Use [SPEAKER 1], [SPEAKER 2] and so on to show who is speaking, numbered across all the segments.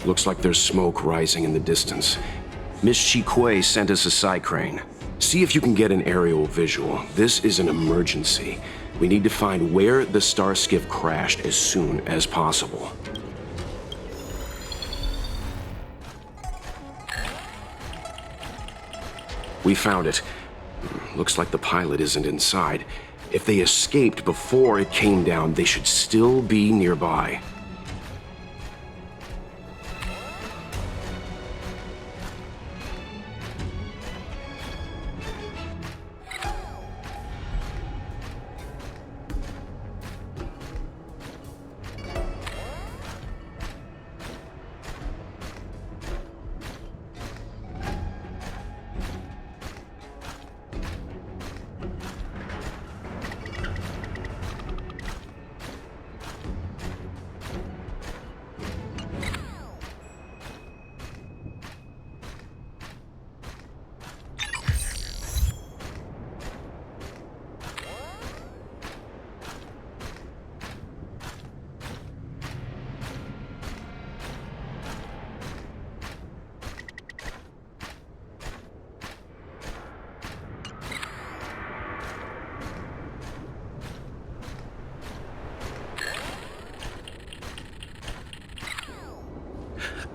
[SPEAKER 1] Looks like there's smoke rising in the distance. Miss Chikwe sent us a psi crane. See if you can get an aerial visual. This is an emergency. We need to find where the star skiff crashed as soon as possible. We found it. Looks like the pilot isn't inside. If they escaped before it came down, they should still be nearby.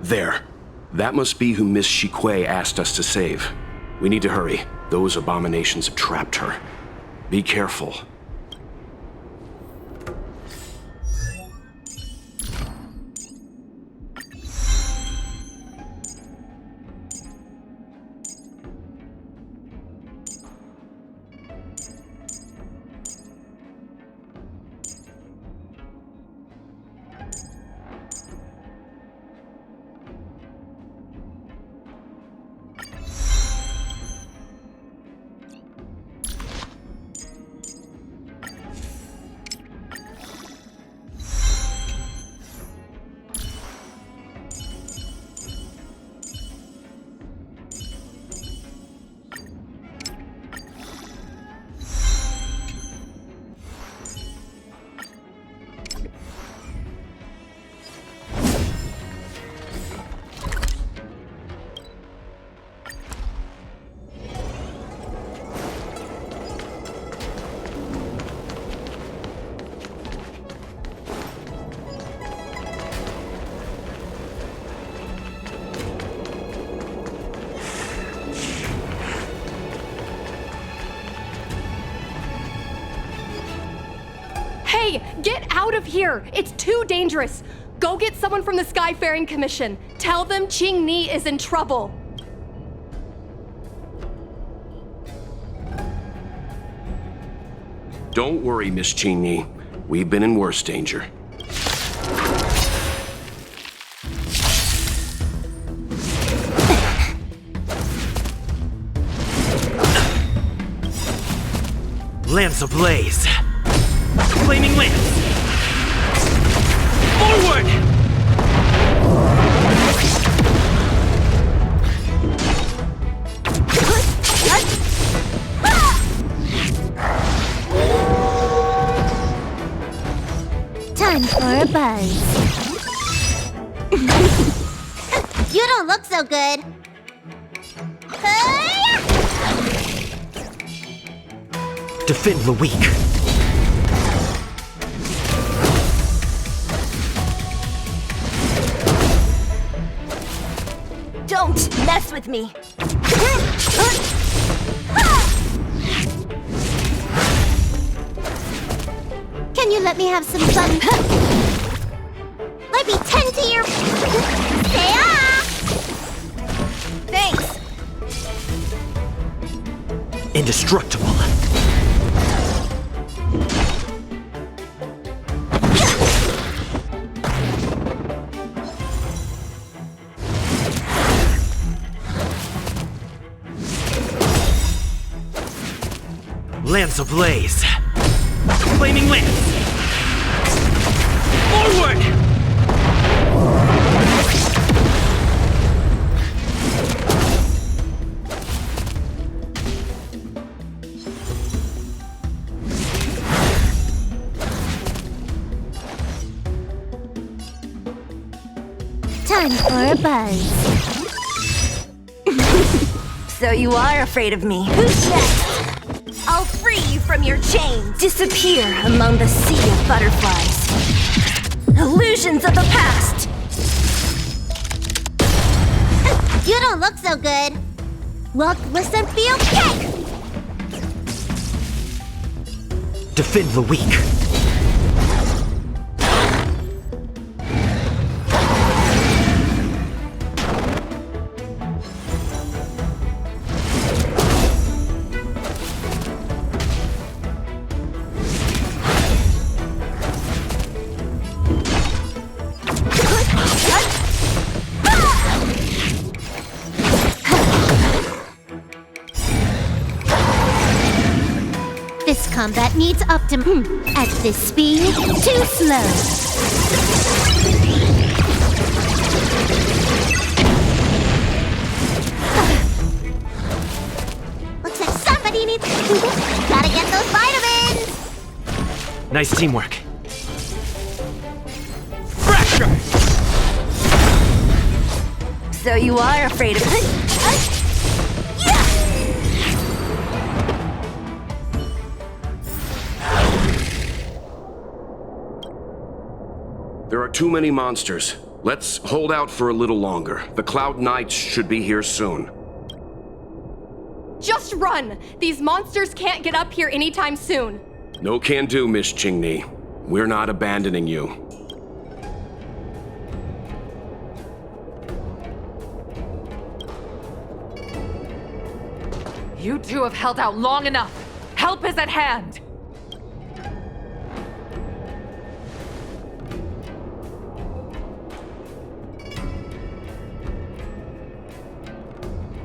[SPEAKER 1] There. That must be who Miss Chikwe asked us to save. We need to hurry. Those abominations have trapped her. Be careful.
[SPEAKER 2] Hey, get out of here! It's too dangerous! Go get someone from the Skyfaring Commission. Tell them Ching Ni is in trouble.
[SPEAKER 1] Don't worry, Miss Ching-Ni. We've been in worse danger.
[SPEAKER 3] Lance ablaze! Flaming lance! Forward!
[SPEAKER 4] Time for a buzz. You don't look so good.
[SPEAKER 3] Defend the weak.
[SPEAKER 4] Don't mess with me. Can you let me have some fun? Let me tend to your... Thanks.
[SPEAKER 3] Indestructible. Lance ablaze! Flaming lance! Forward!
[SPEAKER 4] Time for a buzz. So you are afraid of me. Who's next? I'll free you from your chains. Disappear among the sea of butterflies. Illusions of the past. You don't look so good. Look, listen, feel, kick!
[SPEAKER 3] Defend the weak.
[SPEAKER 4] This combat needs At this speed, too slow. Looks like somebody needs... Gotta get those vitamins!
[SPEAKER 3] Nice teamwork. Fracture!
[SPEAKER 4] So you are afraid of...
[SPEAKER 1] There are too many monsters. Let's hold out for a little longer. The Cloud Knights should be here soon.
[SPEAKER 2] Just run! These monsters can't get up here anytime soon.
[SPEAKER 1] No can do, Miss Qingni. We're not abandoning you.
[SPEAKER 5] You two have held out long enough. Help is at hand.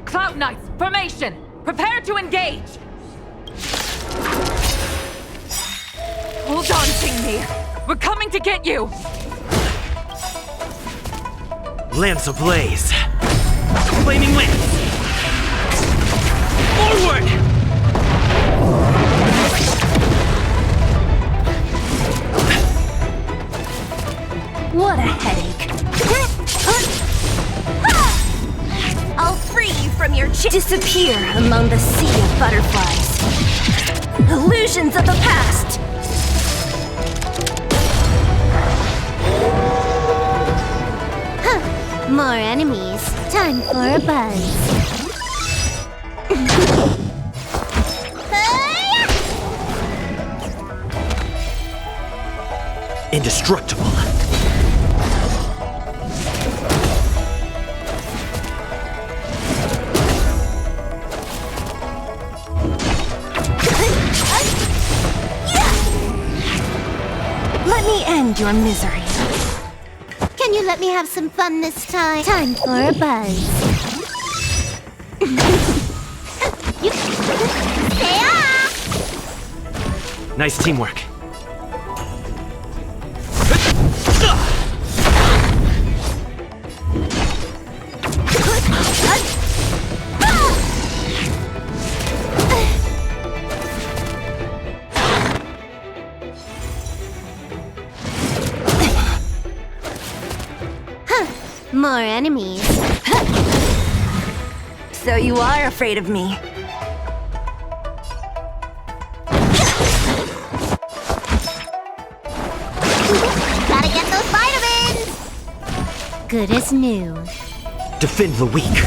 [SPEAKER 5] Cloud Knights, formation! Prepare to engage! Hold on, Qingni. We're coming to get you!
[SPEAKER 3] Lance ablaze. Flaming lance. Forward!
[SPEAKER 4] What a headache. I'll free you from your disappear among the sea of butterflies. Illusions of the past. More enemies. Time for a buzz.
[SPEAKER 3] Indestructible.
[SPEAKER 4] Let me end your misery. Can you let me have some fun this time? Time for a buzz. Stay off!
[SPEAKER 3] Nice teamwork.
[SPEAKER 4] More enemies. So you are afraid of me. Gotta get those vitamins! Good as new.
[SPEAKER 3] Defend the weak.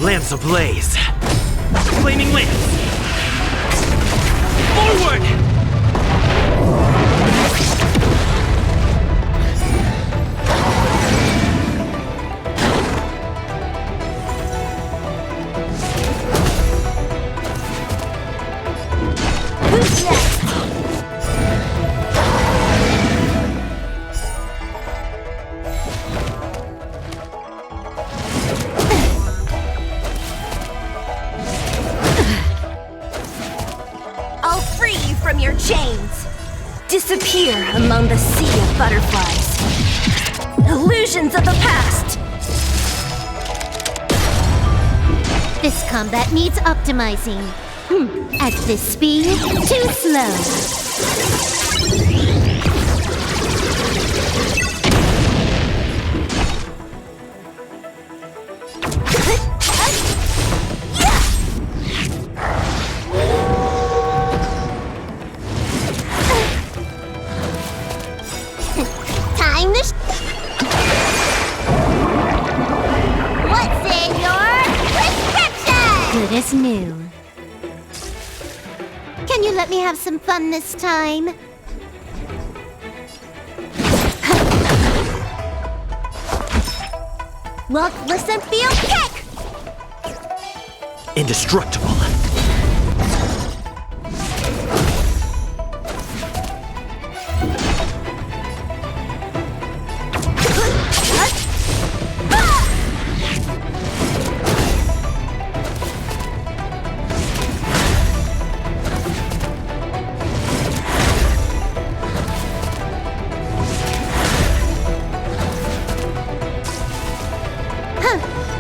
[SPEAKER 3] Lance ablaze. Flaming lance. Forward!
[SPEAKER 4] Who's next? I'll free you from your chains. Disappear among the sea of butterflies. Illusions of the past. This combat needs optimizing. At this speed, too slow.
[SPEAKER 6] Applying this. What's in your prescription? Good as new. Can you let me have some fun this time? Look, listen, feel, kick!
[SPEAKER 3] Indestructible.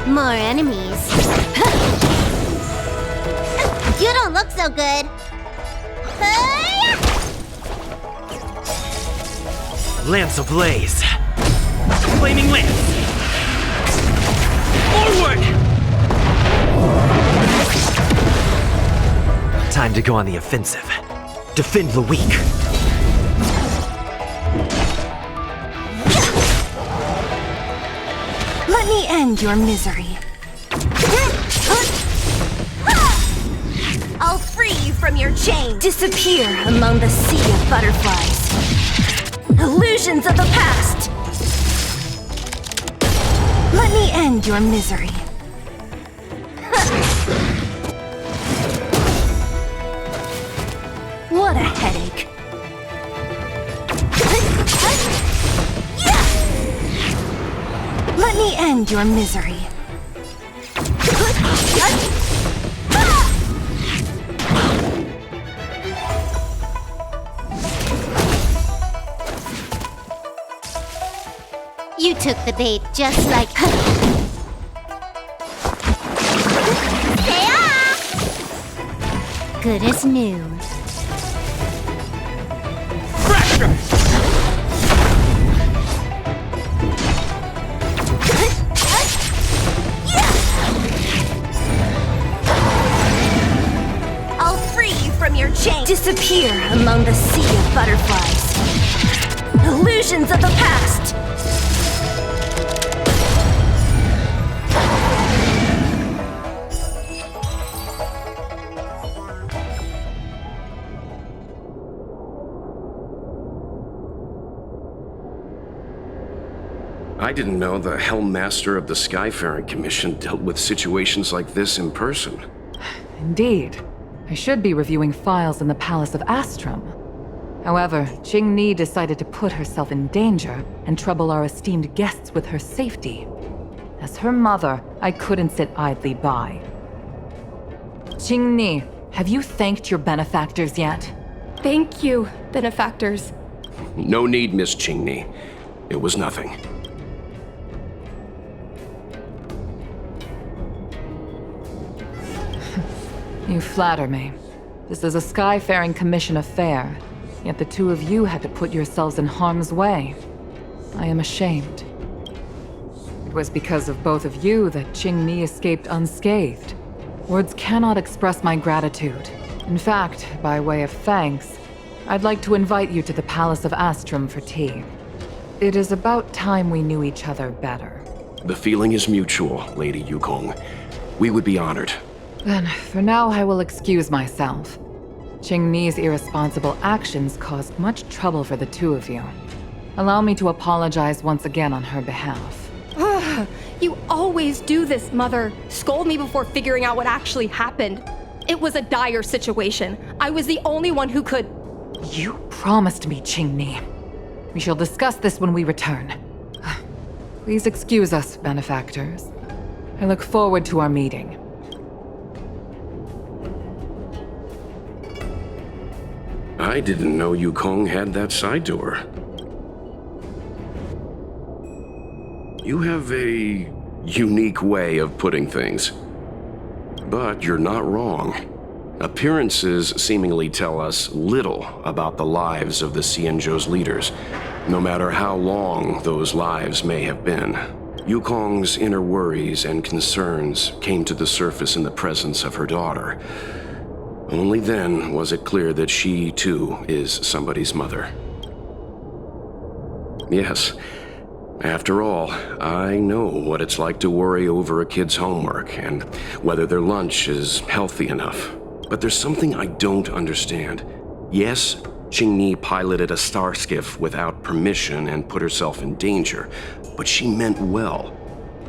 [SPEAKER 6] More enemies. You don't look so good.
[SPEAKER 3] Lance ablaze. Flaming lance. Forward! Time to go on the offensive. Defend the weak.
[SPEAKER 4] Let me end your misery. I'll free you from your chains. Disappear among the sea of butterflies. Illusions of the past. Let me end your misery. What a headache. Let me end your misery.
[SPEAKER 6] You took the bait just like. Stay off! Good as new.
[SPEAKER 3] Fracture!
[SPEAKER 4] I'll free you from your chains. Disappear among the sea of butterflies. Illusions of the past.
[SPEAKER 1] I didn't know the Helm Master of the Sky-Faring Commission dealt with situations like this in person.
[SPEAKER 5] Indeed. I should be reviewing files in the Palace of Astrum. However, Qing Ni decided to put herself in danger and trouble our esteemed guests with her safety. As her mother, I couldn't sit idly by. Qing Ni, have you thanked your benefactors yet?
[SPEAKER 2] Thank you, benefactors.
[SPEAKER 1] No need, Miss Qingni. It was nothing.
[SPEAKER 5] You flatter me. This is a Sky-Faring Commission affair, yet the two of you had to put yourselves in harm's way. I am ashamed. It was because of both of you that Qing Ni escaped unscathed. Words cannot express my gratitude. In fact, by way of thanks, I'd like to invite you to the Palace of Astrum for tea. It is about time we knew each other better.
[SPEAKER 1] The feeling is mutual, Lady Yukong. We would be honored.
[SPEAKER 5] Then, for now, I will excuse myself. Qing Ni's irresponsible actions caused much trouble for the two of you. Allow me to apologize once again on her behalf.
[SPEAKER 2] You always do this, Mother. Scold me before figuring out what actually happened. It was a dire situation. I was the only one who could.
[SPEAKER 5] You promised me, Qing Ni. We shall discuss this when we return. Please excuse us, benefactors. I look forward to our meeting.
[SPEAKER 1] I didn't know Yukong had that side to her. You have a unique way of putting things. But you're not wrong. Appearances seemingly tell us little about the lives of the Xianzhou's leaders, no matter how long those lives may have been. Yukong's inner worries and concerns came to the surface in the presence of her daughter. Only then was it clear that she, too, is somebody's mother. Yes. After all, I know what it's like to worry over a kid's homework and whether their lunch is healthy enough. But there's something I don't understand. Yes, Qingni piloted a star skiff without permission and put herself in danger, but she meant well.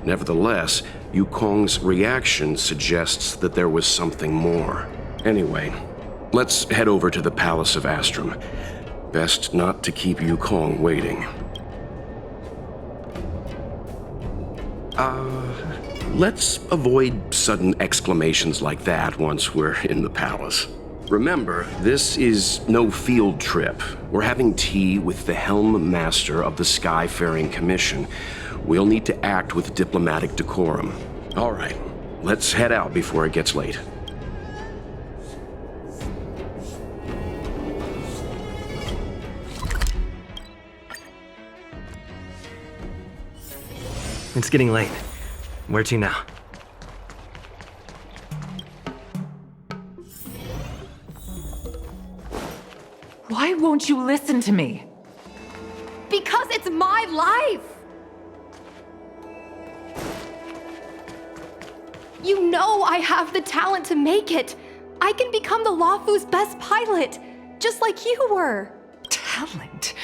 [SPEAKER 1] Nevertheless, Yukong's reaction suggests that there was something more. Anyway, let's head over to the Palace of Astrum. Best not to keep Yukong waiting. Let's avoid sudden exclamations like that once we're in the palace. Remember, this is no field trip. We're having tea with the Helm Master of the Skyfaring Commission. We'll need to act with diplomatic decorum. All right, let's head out before it gets late.
[SPEAKER 3] It's getting late. Where to now?
[SPEAKER 5] Why won't you listen to me?
[SPEAKER 2] Because it's my life! You know I have the talent to make it. I can become the Luofu's best pilot, just like you were.
[SPEAKER 5] Talent?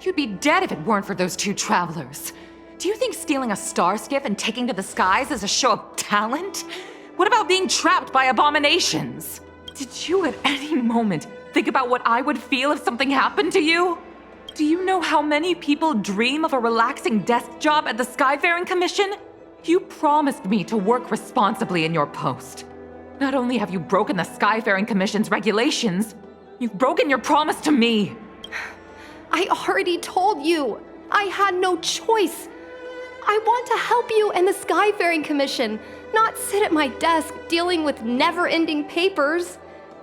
[SPEAKER 5] You'd be dead if it weren't for those two travelers. Do you think stealing a star skiff and taking to the skies is a show of talent? What about being trapped by abominations? Did you at any moment think about what I would feel if something happened to you? Do you know how many people dream of a relaxing desk job at the Skyfaring Commission? You promised me to work responsibly in your post. Not only have you broken the Skyfaring Commission's regulations, you've broken your promise to me.
[SPEAKER 2] I already told you. I had no choice. I want to help you and the Skyfaring Commission, not sit at my desk dealing with never-ending papers.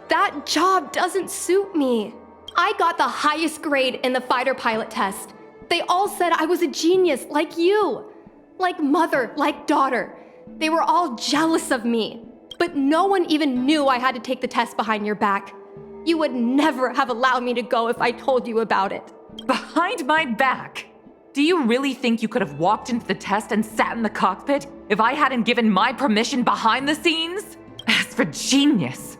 [SPEAKER 2] That job doesn't suit me. I got the highest grade in the fighter pilot test. They all said I was a genius like you. Like mother, like daughter. They were all jealous of me. But no one even knew I had to take the test behind your back. You would never have allowed me to go if I told you about it.
[SPEAKER 5] Behind my back? Do you really think you could have walked into the test and sat in the cockpit if I hadn't given my permission behind the scenes? As for genius,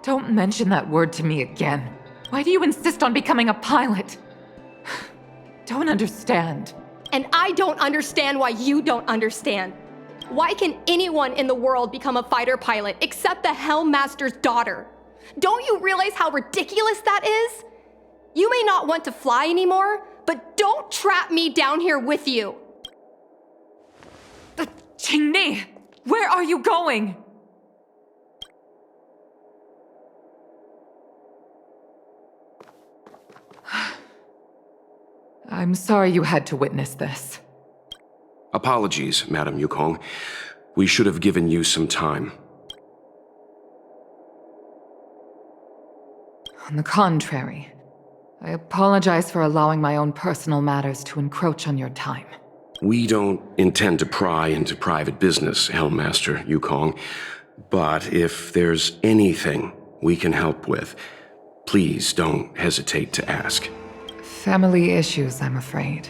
[SPEAKER 5] don't mention that word to me again. Why do you insist on becoming a pilot? Don't understand.
[SPEAKER 2] And I don't understand why you don't understand. Why can anyone in the world become a fighter pilot except the Helm Master's daughter? Don't you realize how ridiculous that is? You may not want to fly anymore, but don't trap me down here with you.
[SPEAKER 5] Qingni, where are you going? I'm sorry you had to witness this.
[SPEAKER 1] Apologies, Madam Yukong. We should have given you some time.
[SPEAKER 5] On the contrary, I apologize for allowing my own personal matters to encroach on your time.
[SPEAKER 1] We don't intend to pry into private business, Helmmaster Yukong. But if there's anything we can help with, please don't hesitate to ask.
[SPEAKER 5] Family issues, I'm afraid.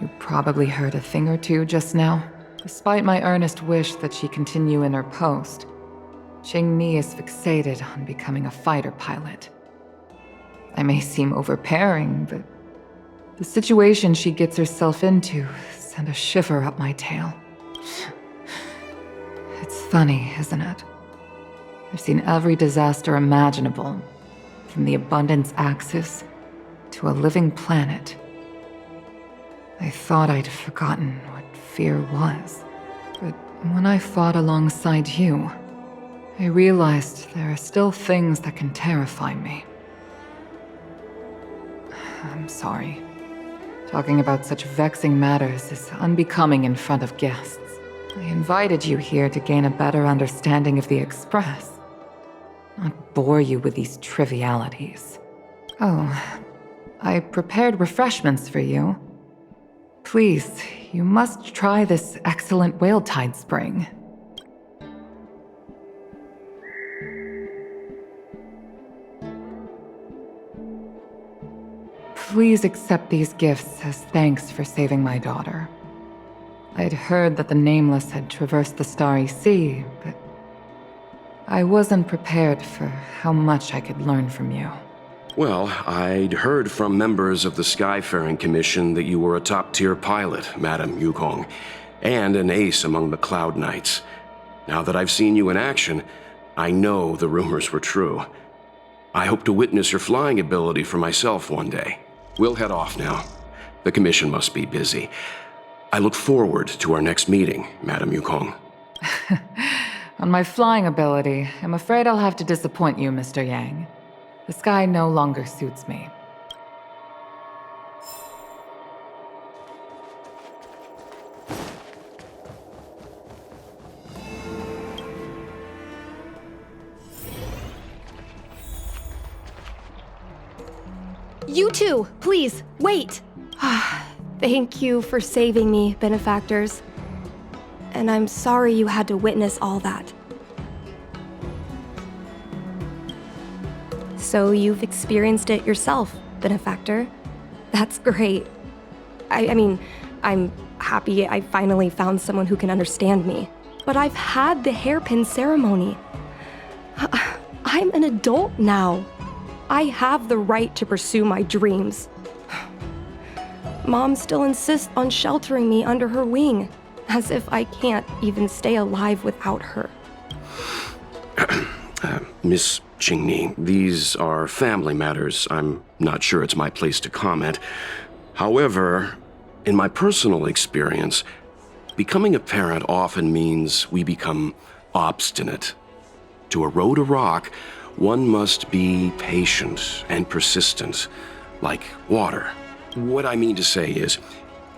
[SPEAKER 5] You probably heard a thing or two just now. Despite my earnest wish that she continue in her post, Qingni is fixated on becoming a fighter pilot. I may seem overbearing, but the situation she gets herself into sent a shiver up my tail. It's funny, isn't it? I've seen every disaster imaginable, from the abundance axis to a living planet. I thought I'd forgotten what fear was, but when I fought alongside you, I realized there are still things that can terrify me. I'm sorry. Talking about such vexing matters is unbecoming in front of guests. I invited you here to gain a better understanding of the Express, not bore you with these trivialities. Oh, I prepared refreshments for you. Please, you must try this excellent whale tide spring. Please accept these gifts as thanks for saving my daughter. I'd heard that the Nameless had traversed the Starry Sea, but I wasn't prepared for how much I could learn from you.
[SPEAKER 1] Well, I'd heard from members of the Skyfaring Commission that you were a top-tier pilot, Madam Yukong, and an ace among the Cloud Knights. Now that I've seen you in action, I know the rumors were true. I hope to witness your flying ability for myself one day. We'll head off now. The Commission must be busy. I look forward to our next meeting, Madam Yukong.
[SPEAKER 5] On my flying ability, I'm afraid I'll have to disappoint you, Mr. Yang. The sky no longer suits me.
[SPEAKER 2] You two, please, wait! Thank you for saving me, benefactors. And I'm sorry you had to witness all that. So you've experienced it yourself, benefactor. That's great. I mean, I'm happy I finally found someone who can understand me. But I've had the hairpin ceremony. I'm an adult now. I have the right to pursue my dreams. Mom still insists on sheltering me under her wing, as if I can't even stay alive without her.
[SPEAKER 1] Miss Qingni, these are family matters. I'm not sure it's my place to comment. However, in my personal experience, becoming a parent often means we become obstinate. To erode a rock, one must be patient and persistent, like water. What I mean to say is,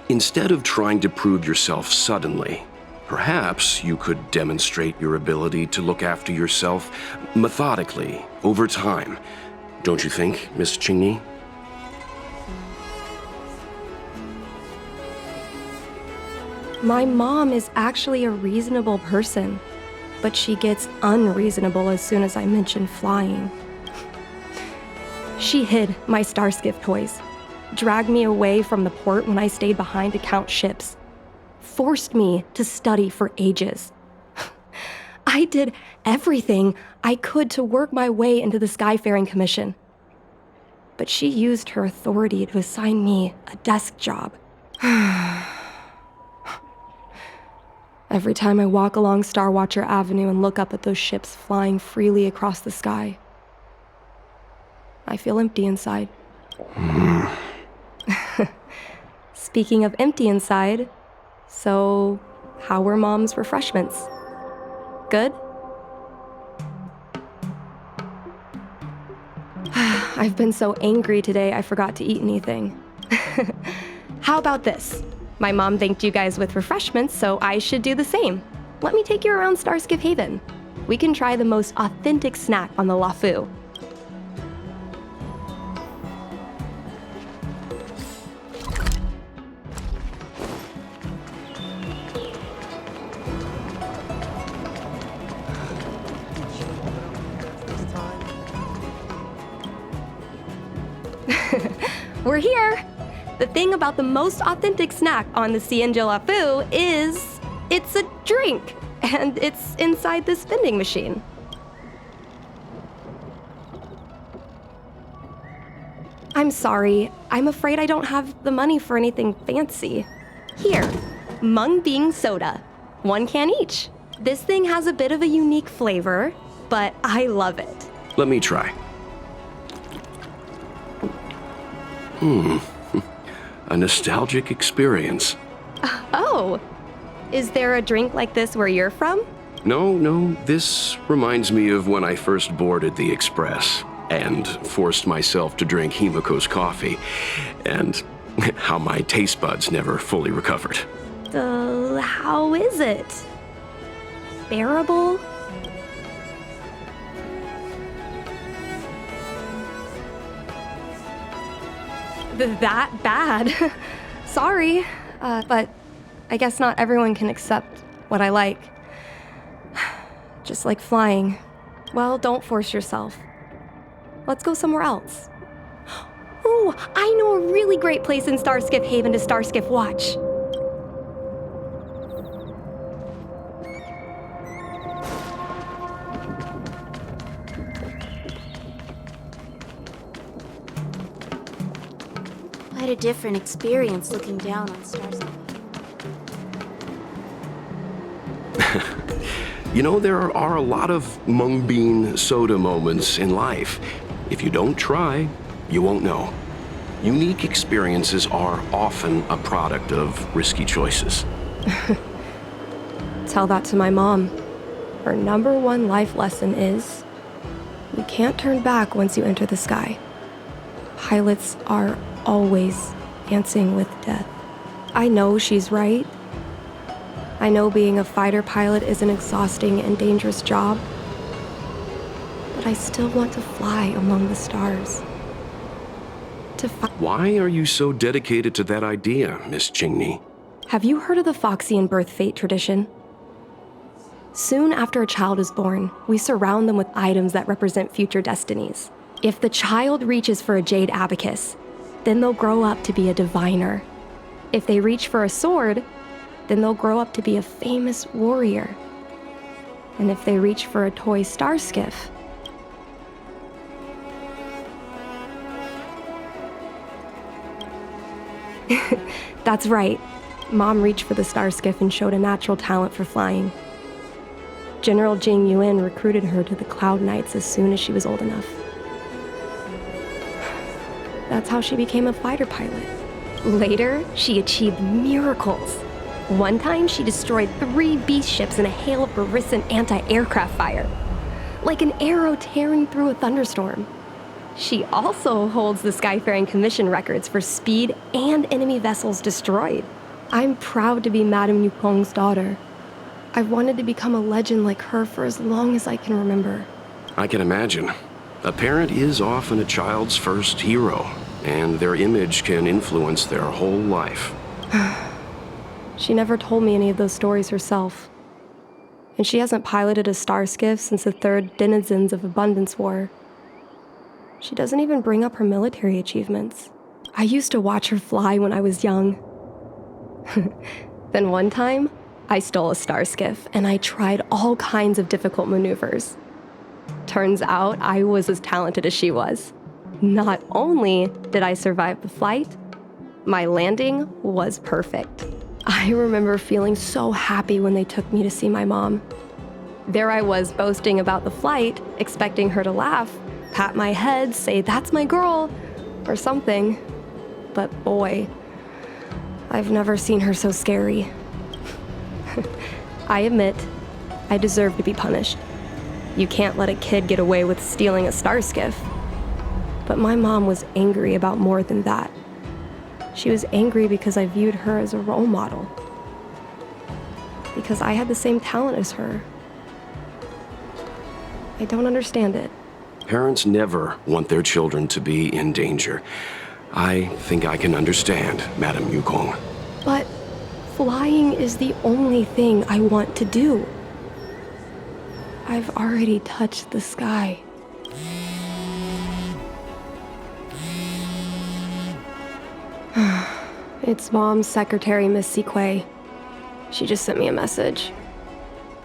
[SPEAKER 1] instead of trying to prove yourself suddenly, perhaps you could demonstrate your ability to look after yourself methodically, over time. Don't you think, Miss Qingni?
[SPEAKER 2] My mom is actually a reasonable person, but she gets unreasonable as soon as I mention flying. She hid my Starskiff toys, dragged me away from the port when I stayed behind to count ships, forced me to study for ages. I did everything I could to work my way into the Skyfaring Commission. But she used her authority to assign me a desk job. Every time I walk along Starwatcher Avenue and look up at those ships flying freely across the sky, I feel empty inside. Speaking of empty inside, so how were Mom's refreshments? Good? I've been so angry today I forgot to eat anything. How about this? My mom thanked you guys with refreshments, so I should do the same. Let me take you around Starskiff Haven. We can try the most authentic snack on the Lafu. We're here! The thing about the most authentic snack on the Cienjo Lafu is it's a drink, and it's inside this vending machine. I'm sorry, I'm afraid I don't have the money for anything fancy. Here, Mung Bean Soda. 1 can each. This thing has a bit of a unique flavor, but I love it.
[SPEAKER 1] Let me try. A nostalgic experience.
[SPEAKER 2] Oh, is there a drink like this where you're from?
[SPEAKER 1] No, this reminds me of when I first boarded the Express and forced myself to drink Himiko's coffee, and how my taste buds never fully recovered.
[SPEAKER 2] How is it? Bearable? That bad. Sorry, but I guess not everyone can accept what I like. Just like flying. Well, don't force yourself. Let's go somewhere else. Ooh, I know a really great place in Starskiff Haven to Starskiff watch.
[SPEAKER 7] Quite a different experience looking down on stars.
[SPEAKER 1] You know, there are a lot of mung bean soda moments in life. If you don't try, you won't know. Unique experiences are often a product of risky choices.
[SPEAKER 2] Tell that to my mom. Her #1 life lesson is, you can't turn back once you enter the sky. Pilots are always dancing with death. I know she's right. I know being a fighter pilot is an exhausting and dangerous job, but I still want to fly among the stars.
[SPEAKER 1] Why are you so dedicated to that idea, Miss Chingney?
[SPEAKER 2] Have you heard of the Foxian birth fate tradition? Soon after a child is born, we surround them with items that represent future destinies. If the child reaches for a jade abacus, then they'll grow up to be a diviner. If they reach for a sword, then they'll grow up to be a famous warrior. And if they reach for a toy star skiff, that's right. Mom reached for the star skiff and showed a natural talent for flying. General Jing Yuan recruited her to the Cloud Knights as soon as she was old enough. That's how she became a fighter pilot. Later, she achieved miracles. One time, she destroyed 3 beast ships in a hail of Barissan anti-aircraft fire, like an arrow tearing through a thunderstorm. She also holds the Skyfaring Commission records for speed and enemy vessels destroyed. I'm proud to be Madame Yukong's daughter. I've wanted to become a legend like her for as long as I can remember.
[SPEAKER 1] I can imagine. A parent is often a child's first hero, and their image can influence their whole life.
[SPEAKER 2] She never told me any of those stories herself. And she hasn't piloted a star skiff since the 3rd Denizens of Abundance War. She doesn't even bring up her military achievements. I used to watch her fly when I was young. Then one time, I stole a star skiff and I tried all kinds of difficult maneuvers. Turns out I was as talented as she was. Not only did I survive the flight, my landing was perfect. I remember feeling so happy when they took me to see my mom. There I was boasting about the flight, expecting her to laugh, pat my head, say, "That's my girl," or something. But boy, I've never seen her so scary. I admit, I deserve to be punished. You can't let a kid get away with stealing a star skiff. But my mom was angry about more than that. She was angry because I viewed her as a role model. Because I had the same talent as her. I don't understand it.
[SPEAKER 1] Parents never want their children to be in danger. I think I can understand, Madame Yukong.
[SPEAKER 2] But flying is the only thing I want to do. I've already touched the sky. It's Mom's secretary, Miss Sequay. She just sent me a message.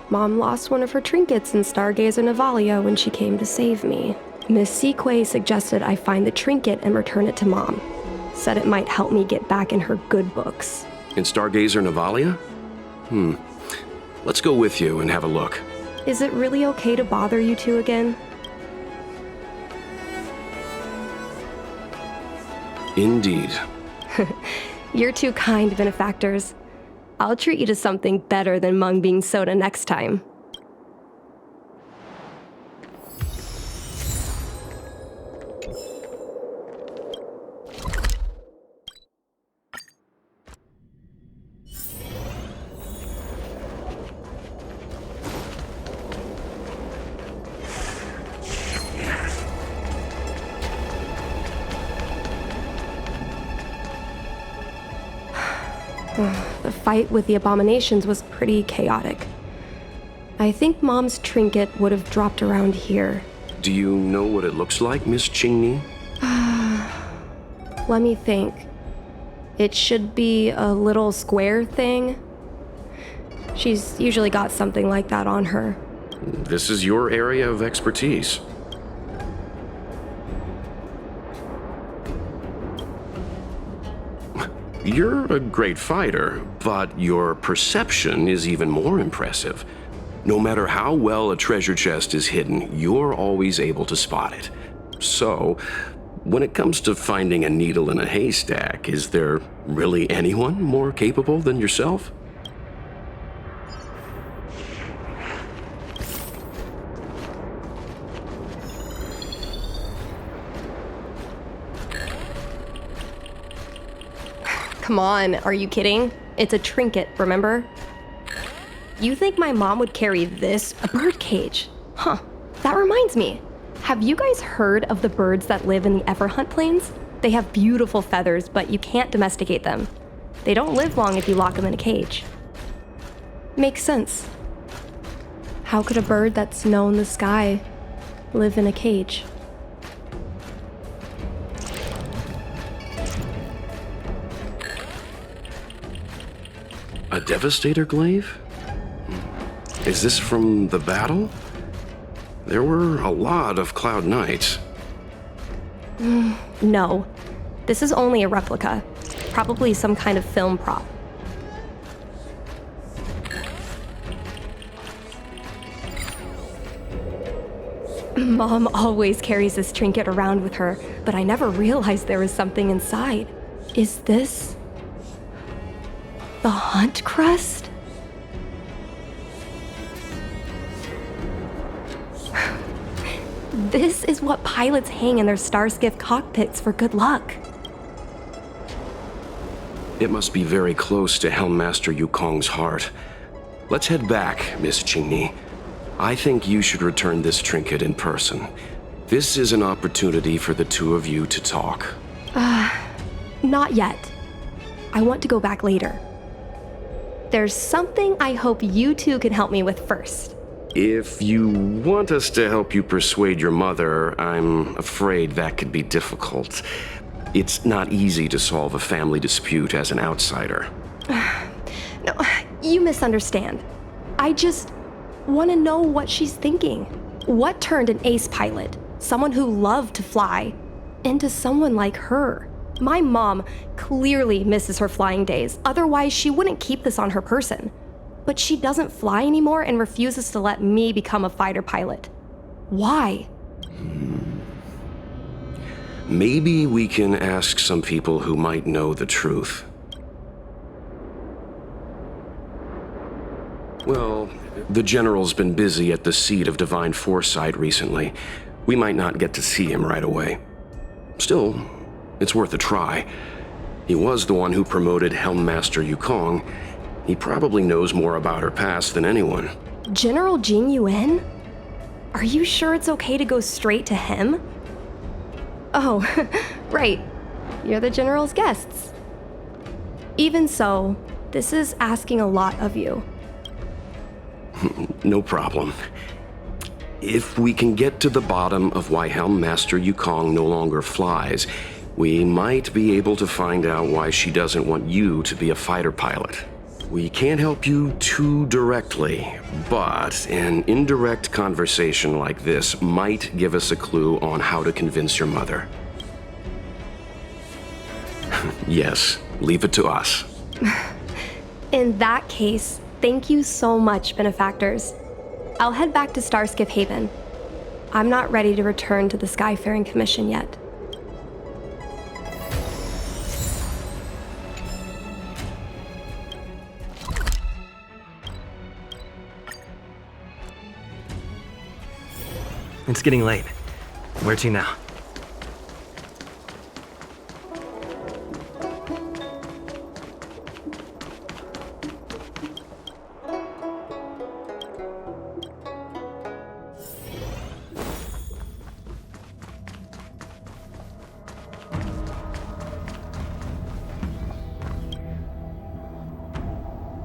[SPEAKER 2] Mom lost one of her trinkets in Stargazer Navalia when she came to save me. Miss Sequay suggested I find the trinket and return it to Mom. Said it might help me get back in her good books.
[SPEAKER 1] In Stargazer Navalia? Let's go with you and have a look.
[SPEAKER 2] Is it really okay to bother you two again?
[SPEAKER 1] Indeed.
[SPEAKER 2] You're two kind benefactors. I'll treat you to something better than mung bean soda next time. The fight with the abominations was pretty chaotic. I think Mom's trinket would have dropped around here.
[SPEAKER 1] Do you know what it looks like, Miss Chingney?
[SPEAKER 2] Let me think. It should be a little square thing. She's usually got something like that on her.
[SPEAKER 1] This is your area of expertise. You're a great fighter, but your perception is even more impressive. No matter how well a treasure chest is hidden, you're always able to spot it. So, when it comes to finding a needle in a haystack, is there really anyone more capable than yourself?
[SPEAKER 2] Come on, are you kidding? It's a trinket, remember? You think my mom would carry this? A bird cage? Huh, that reminds me. Have you guys heard of the birds that live in the Everhunt Plains? They have beautiful feathers, but you can't domesticate them. They don't live long if you lock them in a cage. Makes sense. How could a bird that's known the sky live in a cage?
[SPEAKER 1] A Devastator glaive? Is this from the battle? There were a lot of Cloud Knights.
[SPEAKER 2] No. This is only a replica. Probably some kind of film prop. Mom always carries this trinket around with her, but I never realized there was something inside. Is this the hunt crest? This is what pilots hang in their Starskiff cockpits for good luck.
[SPEAKER 1] It must be very close to Helmmaster Yukong's heart. Let's head back, Miss Qingni. I think you should return this trinket in person. This is an opportunity for the two of you to talk.
[SPEAKER 2] Not yet. I want to go back later. There's something I hope you two can help me with first.
[SPEAKER 1] If you want us to help you persuade your mother, I'm afraid that could be difficult. It's not easy to solve a family dispute as an outsider.
[SPEAKER 2] No, you misunderstand. I just want to know what she's thinking. What turned an ace pilot, someone who loved to fly, into someone like her? My mom clearly misses her flying days, otherwise she wouldn't keep this on her person. But she doesn't fly anymore and refuses to let me become a fighter pilot. Why?
[SPEAKER 1] Maybe we can ask some people who might know the truth. Well, the General's been busy at the seat of Divine Foresight recently. We might not get to see him right away. Still, it's worth a try. He was the one who promoted Helmmaster Yukong. He probably knows more about her past than anyone.
[SPEAKER 2] General Jing Yuan? Are you sure it's okay to go straight to him? Oh, right. You're the General's guests. Even so, this is asking a lot of you.
[SPEAKER 1] No problem. If we can get to the bottom of why Helmmaster Yukong no longer flies, we might be able to find out why she doesn't want you to be a fighter pilot. We can't help you too directly, but an indirect conversation like this might give us a clue on how to convince your mother. Yes, leave it to us.
[SPEAKER 2] In that case, thank you so much, benefactors. I'll head back to Starskiff Haven. I'm not ready to return to the Skyfaring Commission yet.
[SPEAKER 3] It's getting late. Where to now?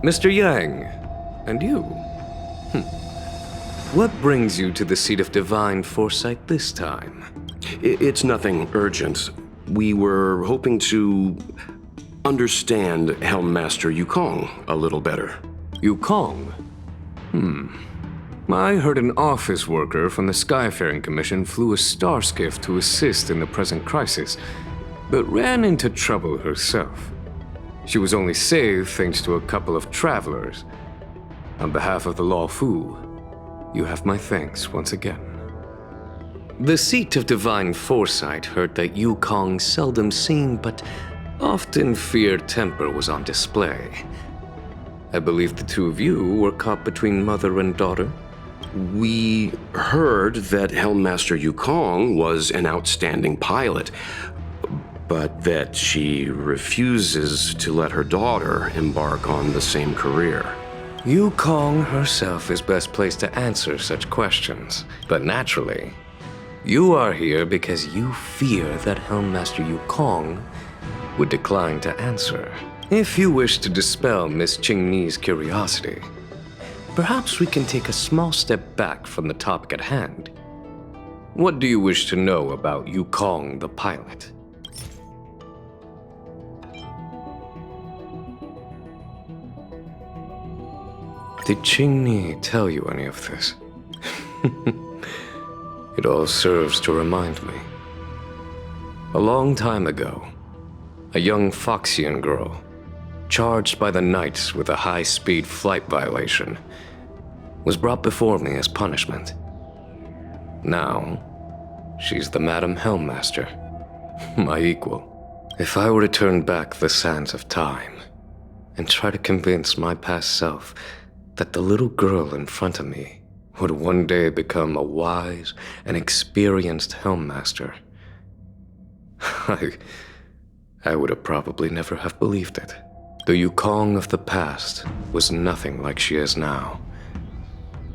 [SPEAKER 8] Mr. Yang, and you? What brings you to the seat of Divine Foresight this time?
[SPEAKER 1] It's nothing urgent. We were hoping to understand Helmmaster Yukong a little better.
[SPEAKER 8] Yukong? I heard an office worker from the Skyfaring Commission flew a star skiff to assist in the present crisis, but ran into trouble herself. She was only saved thanks to a couple of travelers. On behalf of the Law Fu, you have my thanks once again. The seat of divine foresight heard that Yukong's seldom seen but often feared temper was on display. I believe the two of you were caught between mother and daughter.
[SPEAKER 1] We heard that Helmmaster Yukong was an outstanding pilot, but that she refuses to let her daughter embark on the same career.
[SPEAKER 8] Yukong herself is best placed to answer such questions, but naturally, you are here because you fear that Helmmaster Yukong would decline to answer. If you wish to dispel Miss Qingni's curiosity, perhaps we can take a small step back from the topic at hand. What do you wish to know about Yukong the pilot? Did Qingni tell you any of this? It all serves to remind me. A long time ago, a young Foxian girl, charged by the Knights with a high-speed flight violation, was brought before me as punishment. Now, she's the Madam Helmmaster, my equal. If I were to turn back the sands of time and try to convince my past self that the little girl in front of me would one day become a wise and experienced Helmmaster, I would have probably never have believed it. The Yukong of the past was nothing like she is now,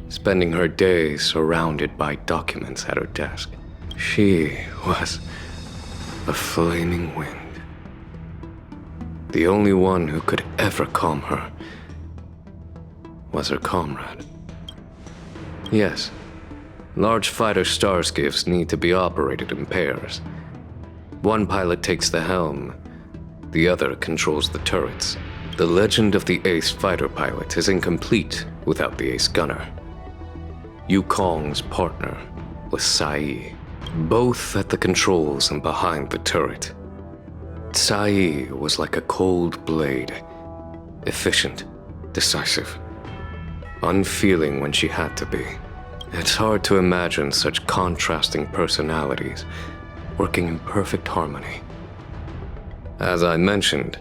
[SPEAKER 8] spending her days surrounded by documents at her desk. She was a flaming wind. The only one who could ever calm her was her comrade. Yes, large fighter starskiffs need to be operated in pairs. One pilot takes the helm, the other controls the turrets. The legend of the ace fighter pilot is incomplete without the ace gunner. Yukong's partner was Sai, both at the controls and behind the turret. Sai was like a cold blade, efficient, decisive, unfeeling when she had to be. It's hard to imagine such contrasting personalities working in perfect harmony. As I mentioned,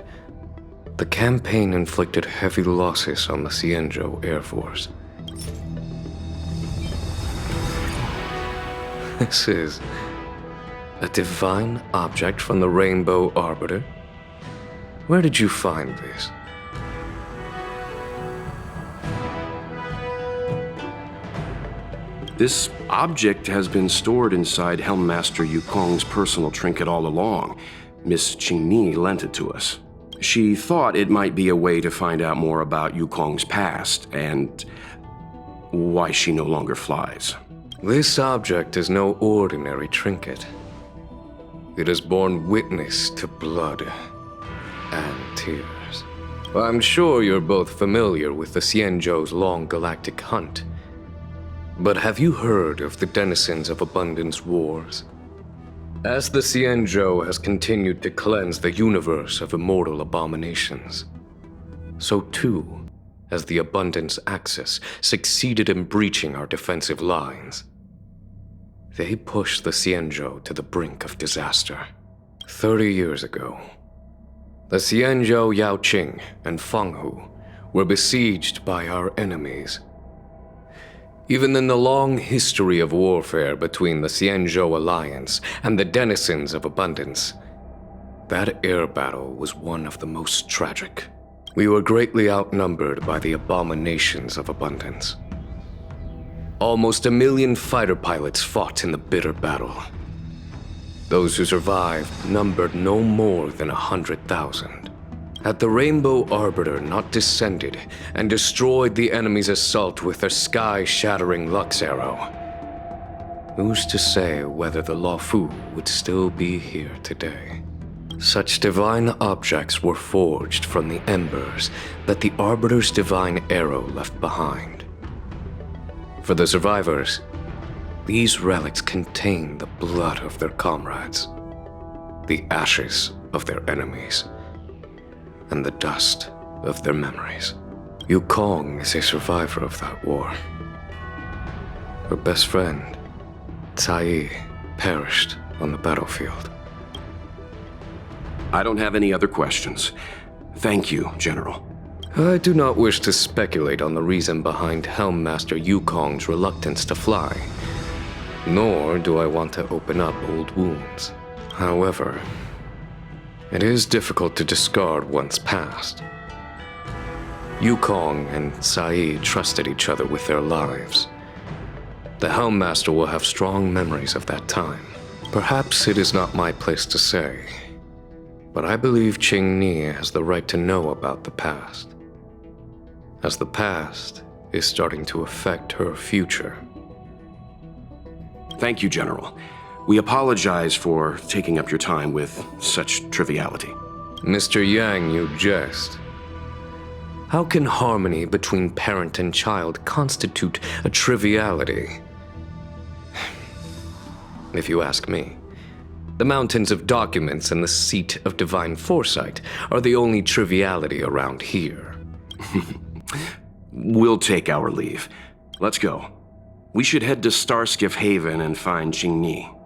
[SPEAKER 8] the campaign inflicted heavy losses on the Xianzhou Air Force. This is a divine object from the Rainbow Arbiter? Where did you find this?
[SPEAKER 1] This object has been stored inside Helmmaster Yukong's personal trinket all along. Miss Qingni lent it to us. She thought it might be a way to find out more about Yukong's past and why she no longer flies.
[SPEAKER 8] This object is no ordinary trinket. It has borne witness to blood and tears. I'm sure you're both familiar with the Xianzhou's long galactic hunt. But have you heard of the denizens of Abundance Wars? As the Xianzhou has continued to cleanse the universe of immortal abominations, so too has the Abundance Axis succeeded in breaching our defensive lines. They pushed the Xianzhou to the brink of disaster. 30 years ago, the Xianzhou Yaoqing and Fenghu were besieged by our enemies. Even in the long history of warfare between the Xianzhou Alliance and the denizens of Abundance, that air battle was one of the most tragic. We were greatly outnumbered by the abominations of Abundance. Almost 1 million fighter pilots fought in the bitter battle. Those who survived numbered no more than 100,000. Had the Rainbow Arbiter not descended and destroyed the enemy's assault with their sky-shattering Lux Arrow, who's to say whether the Law Fu would still be here today? Such divine objects were forged from the embers that the Arbiter's divine arrow left behind. For the survivors, these relics contain the blood of their comrades, the ashes of their enemies, and the dust of their memories. Yukong is a survivor of that war. Her best friend, Tai, perished on the battlefield.
[SPEAKER 1] I don't have any other questions. Thank you, General.
[SPEAKER 8] I do not wish to speculate on the reason behind Helm Master Yukong's reluctance to fly, nor do I want to open up old wounds. However, it is difficult to discard one's past. Yukong and Sai trusted each other with their lives. The Helm Master will have strong memories of that time. Perhaps it is not my place to say, but I believe Qingni has the right to know about the past, as the past is starting to affect her future.
[SPEAKER 1] Thank you, General. We apologize for taking up your time with such triviality.
[SPEAKER 8] Mr. Yang, you jest. How can harmony between parent and child constitute a triviality? If you ask me, the mountains of documents and the seat of divine foresight are the only triviality around here.
[SPEAKER 1] We'll take our leave. Let's go. We should head to Starskiff Haven and find Qingni.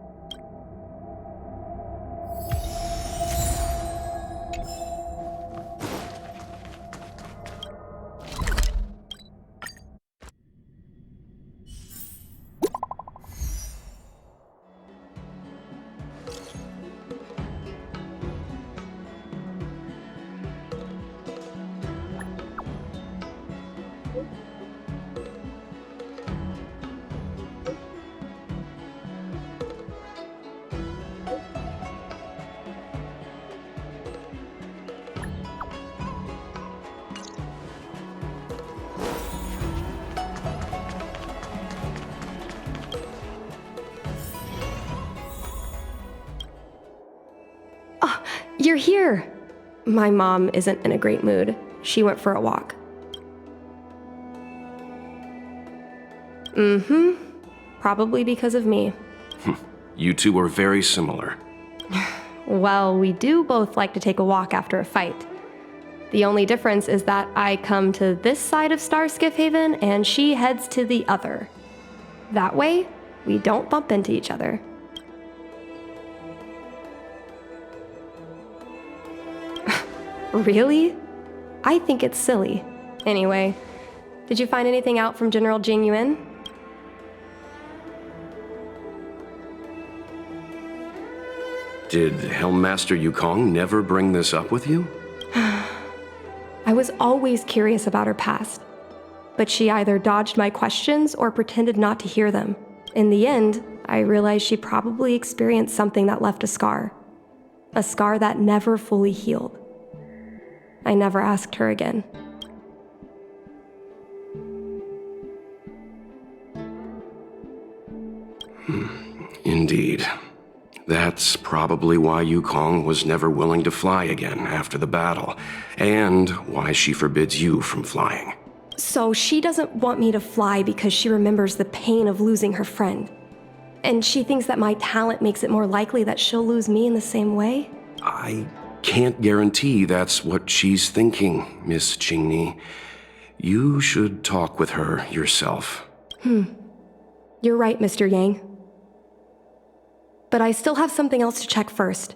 [SPEAKER 2] You're here! My mom isn't in a great mood. She went for a walk. Probably because of me.
[SPEAKER 1] You two are very similar.
[SPEAKER 2] Well, we do both like to take a walk after a fight. The only difference is that I come to this side of Starskiff Haven and she heads to the other. That way, we don't bump into each other. Really? I think it's silly. Anyway, did you find anything out from General Jing Yuan?
[SPEAKER 1] Did Helmmaster Yukong never bring this up with you?
[SPEAKER 2] I was always curious about her past, but she either dodged my questions or pretended not to hear them. In the end, I realized she probably experienced something that left a scar that never fully healed. I never asked her again.
[SPEAKER 1] Indeed. That's probably why Yukong was never willing to fly again after the battle, and why she forbids you from flying.
[SPEAKER 2] So she doesn't want me to fly because she remembers the pain of losing her friend. And she thinks that my talent makes it more likely that she'll lose me in the same way?
[SPEAKER 1] I can't guarantee that's what she's thinking, Miss Qingni. You should talk with her yourself.
[SPEAKER 2] You're right, Mr. Yang. But I still have something else to check first.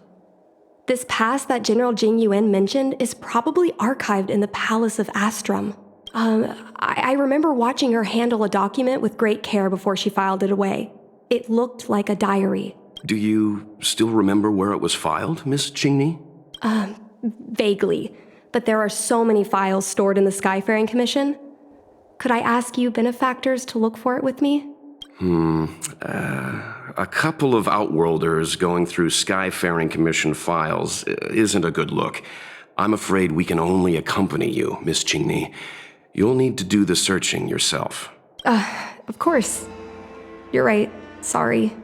[SPEAKER 2] This past that General Jing Yuan mentioned is probably archived in the Palace of Astrum. I remember watching her handle a document with great care before she filed it away. It looked like a diary.
[SPEAKER 1] Do you still remember where it was filed, Miss Qingni?
[SPEAKER 2] Vaguely, but there are so many files stored in the Skyfaring Commission. Could I ask you benefactors to look for it with me?
[SPEAKER 1] A couple of Outworlders going through Skyfaring Commission files isn't a good look. I'm afraid we can only accompany you, Miss Qingni. You'll need to do the searching yourself.
[SPEAKER 2] Of course. You're right. Sorry.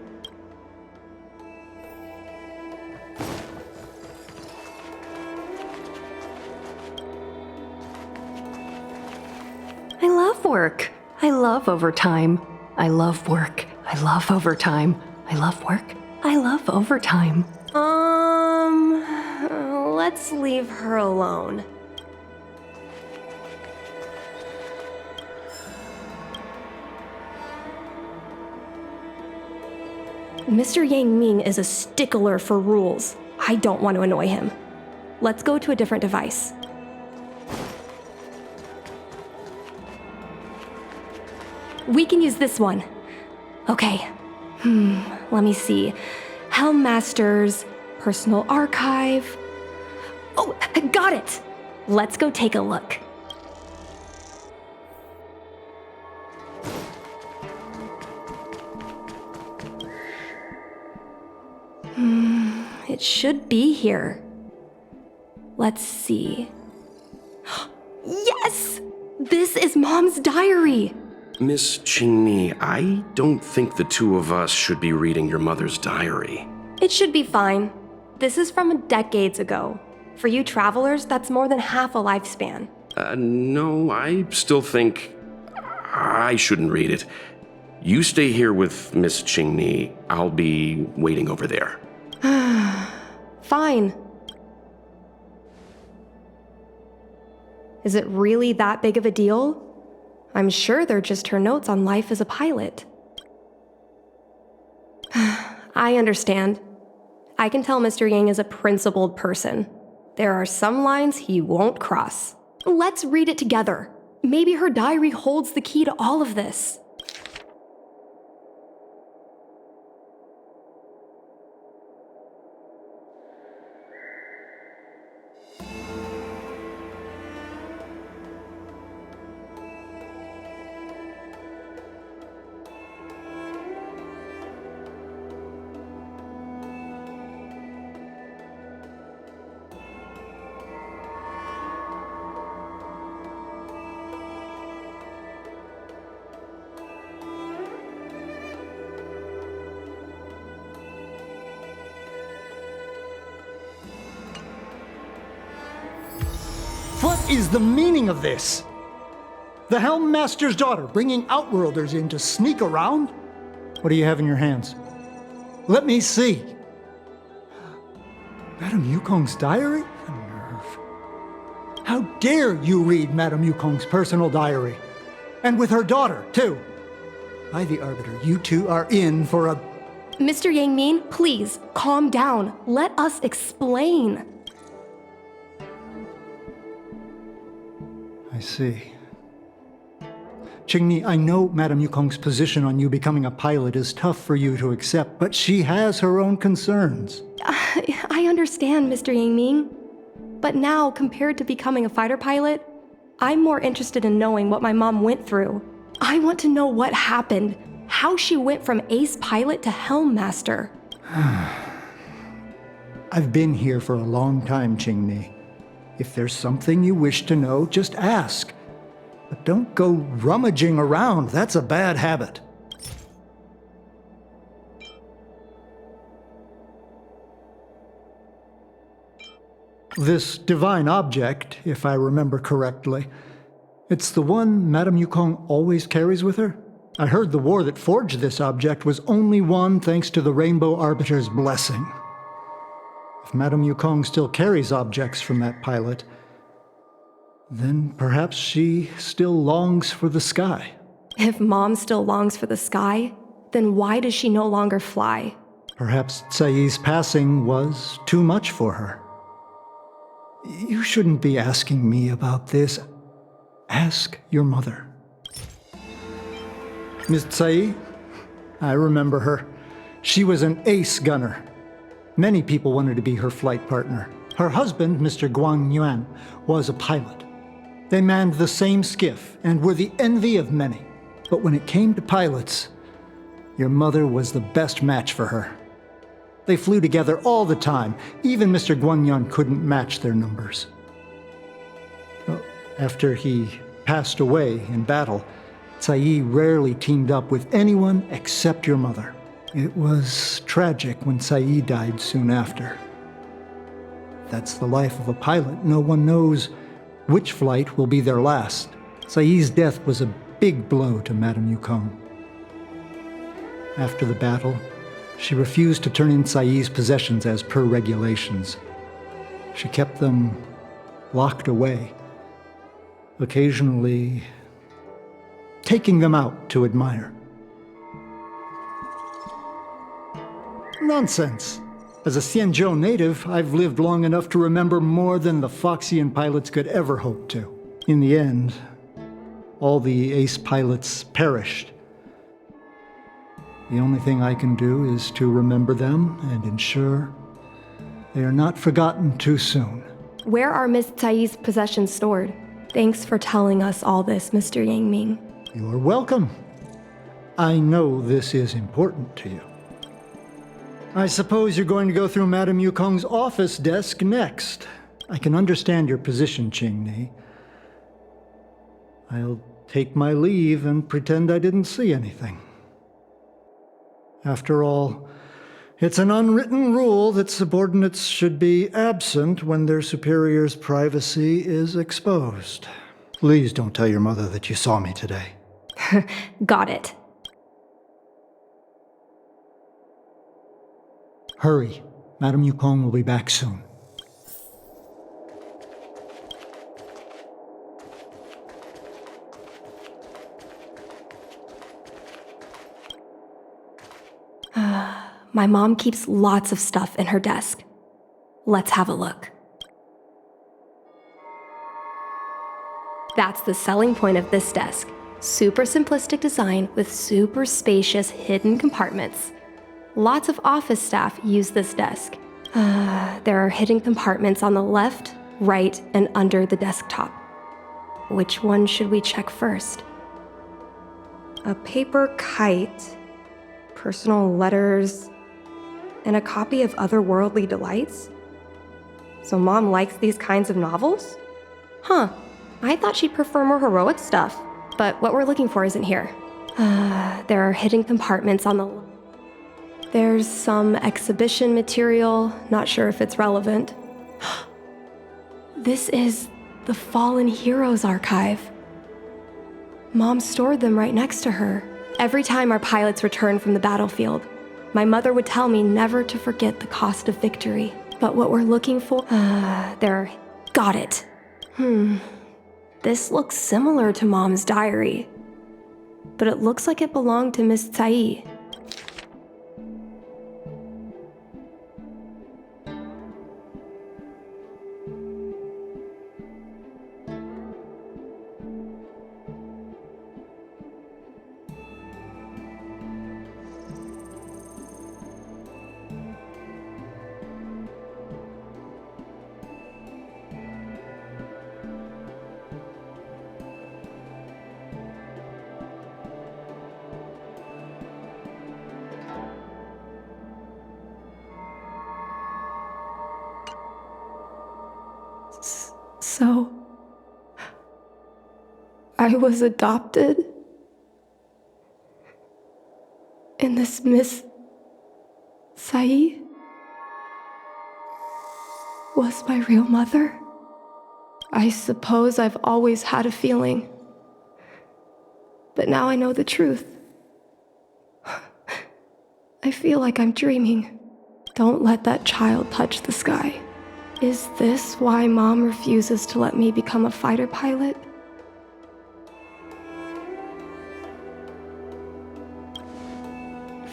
[SPEAKER 2] love work. I love overtime. I love work. I love overtime. I love work. I love overtime.
[SPEAKER 7] Let's leave her alone. Mr. Yang Ming is a stickler for rules. I don't want to annoy him. Let's go to a different device. We can use this one. Okay. Let me see. Helm Master's personal archive. Oh, I got it! Let's go take a look. It should be here. Let's see. Yes! This is Mom's diary!
[SPEAKER 1] Miss Qingni, I don't think the two of us should be reading your mother's diary.
[SPEAKER 7] It should be fine. This is from decades ago. For you travelers, that's more than half a lifespan.
[SPEAKER 1] No, I still think I shouldn't read it. You stay here with Miss Qingni. I'll be waiting over there.
[SPEAKER 7] Fine. Is it really that big of a deal? I'm sure they're just her notes on life as a pilot. I understand. I can tell Mr. Yang is a principled person. There are some lines he won't cross. Let's read it together. Maybe her diary holds the key to all of this.
[SPEAKER 9] What is the meaning of this? The Helm Master's daughter bringing Outworlders in to sneak around? What do you have in your hands? Let me see. Madame Yukong's diary? The nerve. How dare you read Madame Yukong's personal diary? And with her daughter, too. By the Arbiter, you two are in for a...
[SPEAKER 7] Mr. Yang Min, please, calm down. Let us explain.
[SPEAKER 9] I see. Qingni, I know Madame Yukong's position on you becoming a pilot is tough for you to accept, but she has her own concerns.
[SPEAKER 7] I understand, Mr. Yang Ming. But now, compared to becoming a fighter pilot, I'm more interested in knowing what my mom went through. I want to know what happened, how she went from ace pilot to Helm Master.
[SPEAKER 9] I've been here for a long time, Qingni. If there's something you wish to know, just ask. But don't go rummaging around. That's a bad habit. This divine object, if I remember correctly, it's the one Madame Yukong always carries with her? I heard the war that forged this object was only won thanks to the Rainbow Arbiter's blessing. If Madame Yukong still carries objects from that pilot, then perhaps she still longs for the sky.
[SPEAKER 7] If Mom still longs for the sky, then why does she no longer fly?
[SPEAKER 9] Perhaps Tsai's passing was too much for her. You shouldn't be asking me about this. Ask your mother. Miss Tsai, I remember her. She was an ace gunner. Many people wanted to be her flight partner. Her husband, Mr. Guang Yuan, was a pilot. They manned the same skiff and were the envy of many. But when it came to pilots, your mother was the best match for her. They flew together all the time. Even Mr. Guanyan couldn't match their numbers. Well, after he passed away in battle, Tsai rarely teamed up with anyone except your mother. It was tragic when Tsai died soon after. That's the life of a pilot. No one knows which flight will be their last. Tsai's death was a big blow to Madame Yukong. After the battle, she refused to turn in Sai's possessions as per regulations. She kept them locked away, occasionally taking them out to admire. Nonsense. As a Xianzhou native, I've lived long enough to remember more than the Foxian pilots could ever hope to. In the end, all the ace pilots perished. The only thing I can do is to remember them and ensure they are not forgotten too soon.
[SPEAKER 7] Where are Miss Tsai's possessions stored? Thanks for telling us all this, Mr. Yang Ming.
[SPEAKER 9] You're welcome. I know this is important to you. I suppose you're going to go through Madame Yukong's office desk next. I can understand your position, Qingni. I'll take my leave and pretend I didn't see anything. After all, it's an unwritten rule that subordinates should be absent when their superior's privacy is exposed. Please don't tell your mother that you saw me today.
[SPEAKER 7] Got it.
[SPEAKER 9] Hurry. Madame Yukong will be back soon.
[SPEAKER 7] My mom keeps lots of stuff in her desk. Let's have a look. That's the selling point of this desk. Super simplistic design with super spacious hidden compartments. Lots of office staff use this desk. There are hidden compartments on the left, right, and under the desktop. Which one should we check first? A paper kite, personal letters, and a copy of Otherworldly Delights? So Mom likes these kinds of novels? Huh, I thought she'd prefer more heroic stuff, but what we're looking for isn't here. There are hidden compartments on the... There's some exhibition material, not sure if it's relevant. This is the Fallen Heroes archive. Mom stored them right next to her. Every time our pilots returned from the battlefield, my mother would tell me never to forget the cost of victory. But what we're looking for... Got it. This looks similar to Mom's diary. But it looks like it belonged to Miss Tsai. So, I was adopted? And this Miss Tsai was my real mother? I suppose I've always had a feeling. But now I know the truth. I feel like I'm dreaming. Don't let that child touch the sky. Is this why Mom refuses to let me become a fighter pilot?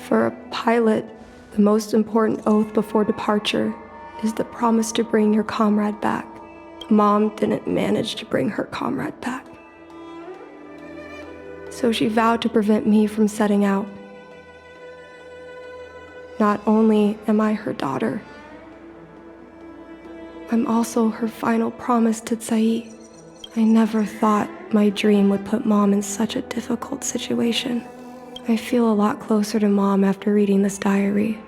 [SPEAKER 7] For a pilot, the most important oath before departure is the promise to bring your comrade back. Mom didn't manage to bring her comrade back. So she vowed to prevent me from setting out. Not only am I her daughter, I'm also her final promise to Tsai. I never thought my dream would put Mom in such a difficult situation. I feel a lot closer to Mom after reading this diary.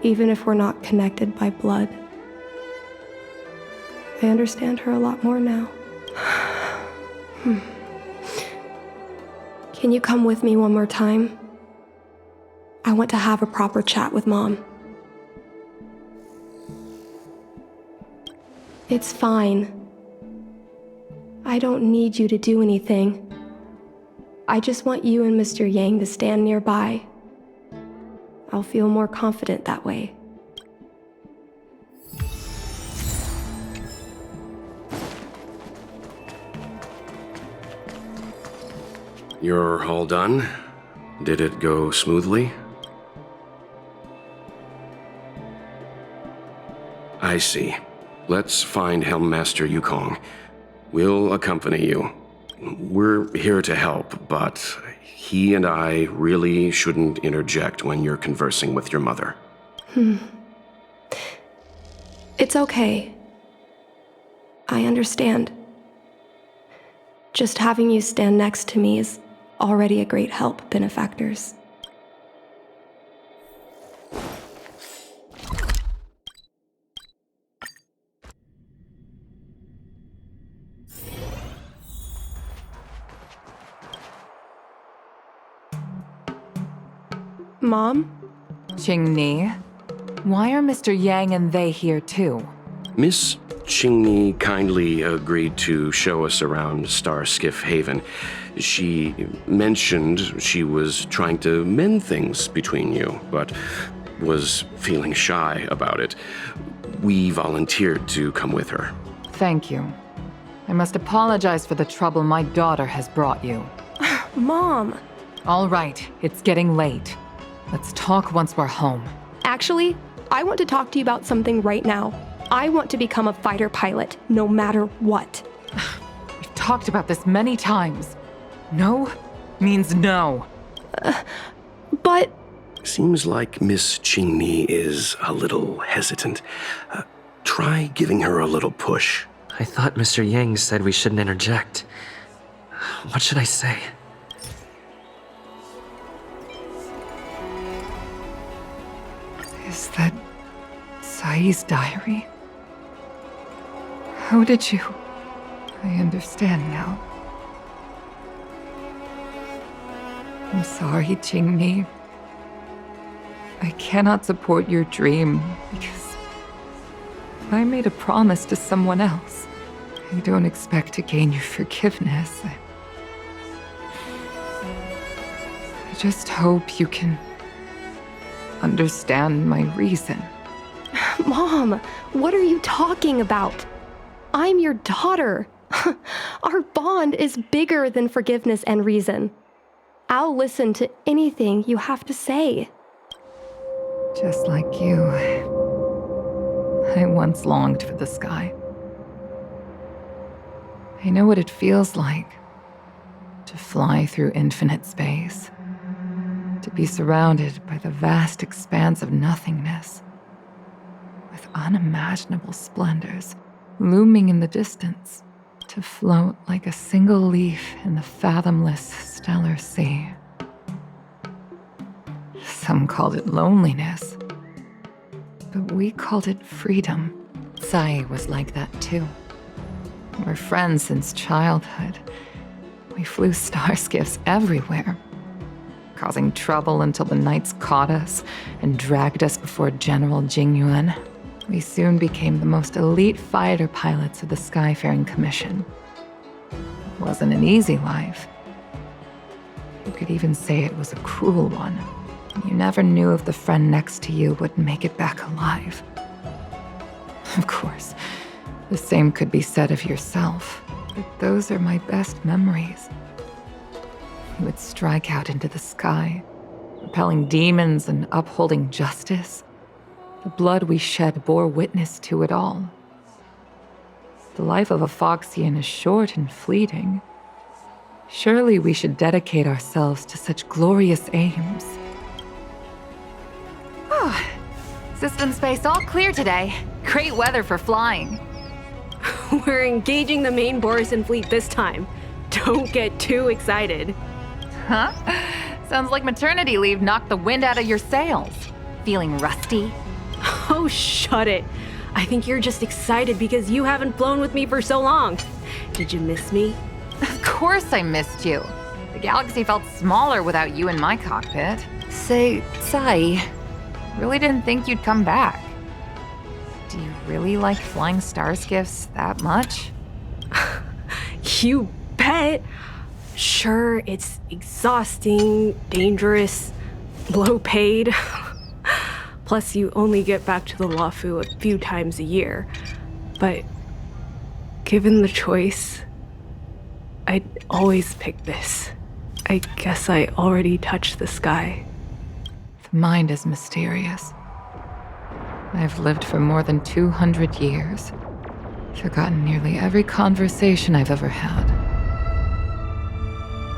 [SPEAKER 7] Even if we're not connected by blood. I understand her a lot more now. Can you come with me one more time? I want to have a proper chat with Mom. It's fine. I don't need you to do anything. I just want you and Mr. Yang to stand nearby. I'll feel more confident that way.
[SPEAKER 1] You're all done? Did it go smoothly? I see. Let's find Helmmaster Yukong. We'll accompany you. We're here to help, but he and I really shouldn't interject when you're conversing with your mother.
[SPEAKER 7] It's okay. I understand. Just having you stand next to me is already a great help, benefactors. Mom?
[SPEAKER 5] Qingni, why are Mr. Yang and they here too?
[SPEAKER 1] Miss Qingni kindly agreed to show us around Star Skiff Haven. She mentioned she was trying to mend things between you, but was feeling shy about it. We volunteered to come with her.
[SPEAKER 5] Thank you. I must apologize for the trouble my daughter has brought you.
[SPEAKER 7] Mom!
[SPEAKER 5] All right, it's getting late. Let's talk once we're home.
[SPEAKER 7] Actually, I want to talk to you about something right now. I want to become a fighter pilot, no matter what.
[SPEAKER 5] We've talked about this many times. No means no.
[SPEAKER 7] But
[SPEAKER 1] Seems like Miss Qingni is a little hesitant. Try giving her a little push.
[SPEAKER 3] I thought Mr. Yang said we shouldn't interject. What should I say?
[SPEAKER 5] Is that Sai's diary? How did you... I understand now. I'm sorry, Qingni. I cannot support your dream because I made a promise to someone else. I don't expect to gain your forgiveness. I just hope you can understand my reason.
[SPEAKER 7] Mom, what are you talking about? I'm your daughter. Our bond is bigger than forgiveness and reason. I'll listen to anything you have to say.
[SPEAKER 5] Just like you, I once longed for the sky. I know what it feels like to fly through infinite space, to be surrounded by the vast expanse of nothingness, with unimaginable splendors looming in the distance, to float like a single leaf in the fathomless stellar sea. Some called it loneliness, but we called it freedom. Sai was like that too. We're friends since childhood. We flew star skiffs everywhere, causing trouble until the knights caught us and dragged us before General Jingyuan. We soon became the most elite fighter pilots of the Skyfaring Commission. It wasn't an easy life. You could even say it was a cruel one. You never knew if the friend next to you would make it back alive. Of course, the same could be said of yourself, but those are my best memories. You would strike out into the sky, repelling demons and upholding justice. The blood we shed bore witness to it all. The life of a Foxian is short and fleeting. Surely we should dedicate ourselves to such glorious aims. System space all clear today. Great weather for flying.
[SPEAKER 10] We're engaging the main Borison fleet this time. Don't get too excited.
[SPEAKER 5] Huh? Sounds like maternity leave knocked the wind out of your sails. Feeling rusty?
[SPEAKER 10] Oh, shut it. I think you're just excited because you haven't flown with me for so long. Did you miss me?
[SPEAKER 5] Of course I missed you. The galaxy felt smaller without you in my cockpit. Say, Sai, really didn't think you'd come back. Do you really like flying star skiffs that much?
[SPEAKER 10] You bet. Sure, it's exhausting, dangerous, low paid. Plus, you only get back to the Luofu a few times a year. But given the choice, I'd always pick this. I guess I already touched the sky.
[SPEAKER 5] The mind is mysterious. I've lived for more than 200 years. Forgotten nearly every conversation I've ever had.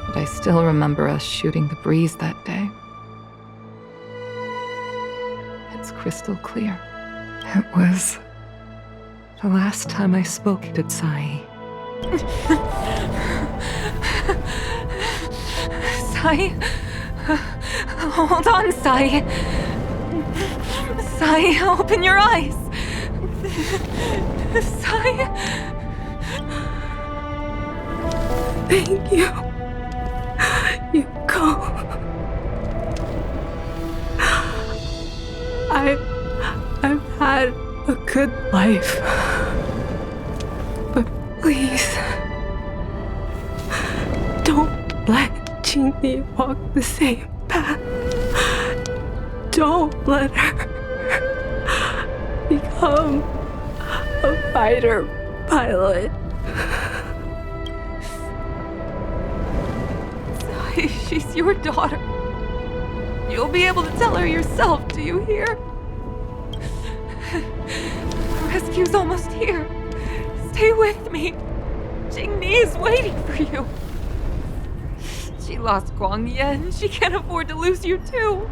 [SPEAKER 5] But I still remember us shooting the breeze that day. It's crystal clear. It was the last time I spoke to Tsai. Tsai? Hold on, Tsai. Tsai, open your eyes. Tsai.
[SPEAKER 10] Thank you. You go. I've had a good life. But please, don't let Jinli walk the same path. Don't let her become a fighter pilot.
[SPEAKER 5] Tsai, she's your daughter. You'll be able to tell her yourself, do you hear? The rescue's almost here. Stay with me. Jingni is waiting for you. She lost Guang Yan. She can't afford to lose you too.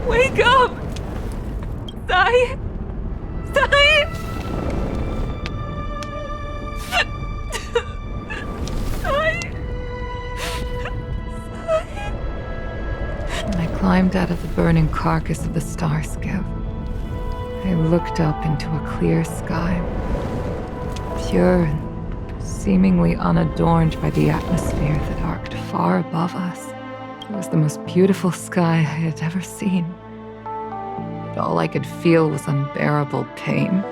[SPEAKER 5] Wake up! Tsai! Tsai! When I climbed out of the burning carcass of the star skiff, I looked up into a clear sky, pure and seemingly unadorned by the atmosphere that arced far above us. It was the most beautiful sky I had ever seen. But all I could feel was unbearable pain.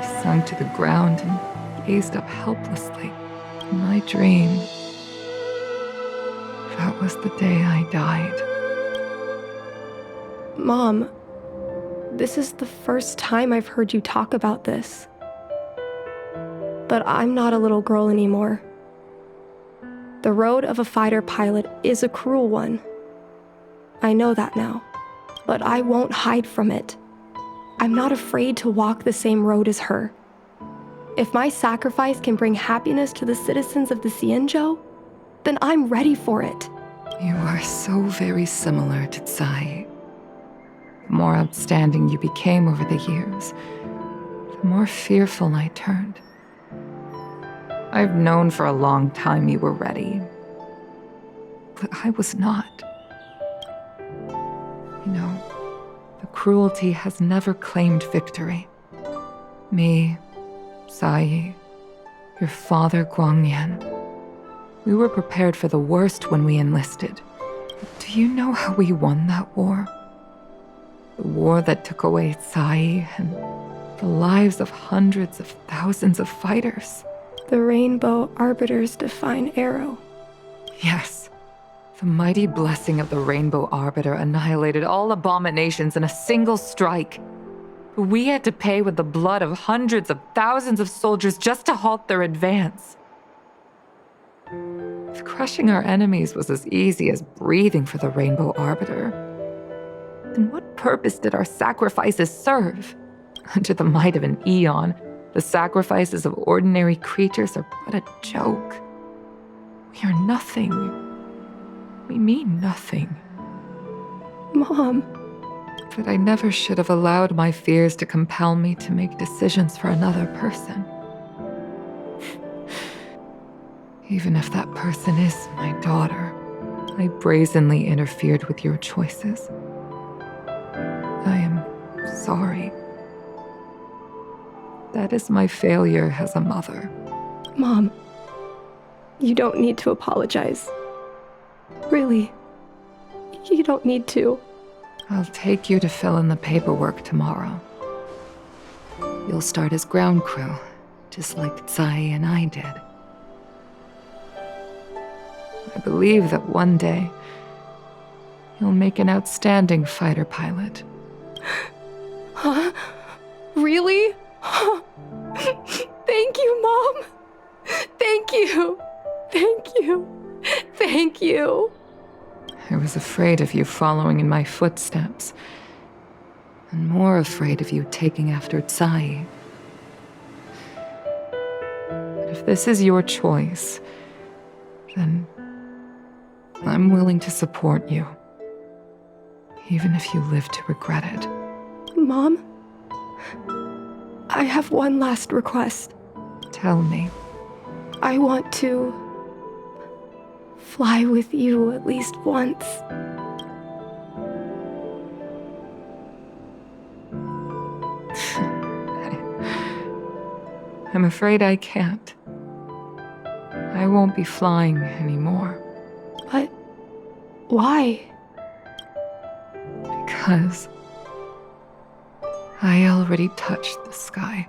[SPEAKER 5] I sunk to the ground and gazed up helplessly. In my dream, that was the day I died.
[SPEAKER 7] Mom, this is the first time I've heard you talk about this. But I'm not a little girl anymore. The road of a fighter pilot is a cruel one. I know that now, but I won't hide from it. I'm not afraid to walk the same road as her. If my sacrifice can bring happiness to the citizens of the Xianzhou, then I'm ready for it.
[SPEAKER 5] You are so very similar to Tsai. The more outstanding you became over the years, the more fearful I turned. I've known for a long time you were ready, but I was not. You know, the cruelty has never claimed victory. Me, Tsai, your father Guang Yan, we were prepared for the worst when we enlisted. Do you know how we won that war? The war that took away Tsai and the lives of hundreds of thousands of fighters.
[SPEAKER 7] The Rainbow Arbiter's divine arrow.
[SPEAKER 5] Yes. The mighty blessing of the Rainbow Arbiter annihilated all abominations in a single strike. We had to pay with the blood of hundreds of thousands of soldiers just to halt their advance. If crushing our enemies was as easy as breathing for the Rainbow Arbiter, then what purpose did our sacrifices serve? Under the might of an eon, the sacrifices of ordinary creatures are but a joke. We are nothing. We mean nothing.
[SPEAKER 7] Mom.
[SPEAKER 5] But I never should have allowed my fears to compel me to make decisions for another person. Even if that person is my daughter, I brazenly interfered with your choices. I am sorry. That is my failure as a mother.
[SPEAKER 7] Mom, you don't need to apologize. Really, you don't need to.
[SPEAKER 5] I'll take you to fill in the paperwork tomorrow. You'll start as ground crew, just like Tsai and I did. I believe that one day you'll make an outstanding fighter pilot.
[SPEAKER 10] Huh? Really? Thank you, Mom. Thank you. Thank you. Thank you.
[SPEAKER 5] I was afraid of you following in my footsteps, and more afraid of you taking after Tsai. But if this is your choice, then I'm willing to support you, even if you live to regret it.
[SPEAKER 10] Mom, I have one last request.
[SPEAKER 5] Tell me.
[SPEAKER 10] I want to fly with you at least once.
[SPEAKER 5] I'm afraid I can't. I won't be flying anymore.
[SPEAKER 10] But why?
[SPEAKER 5] Because I already touched the sky.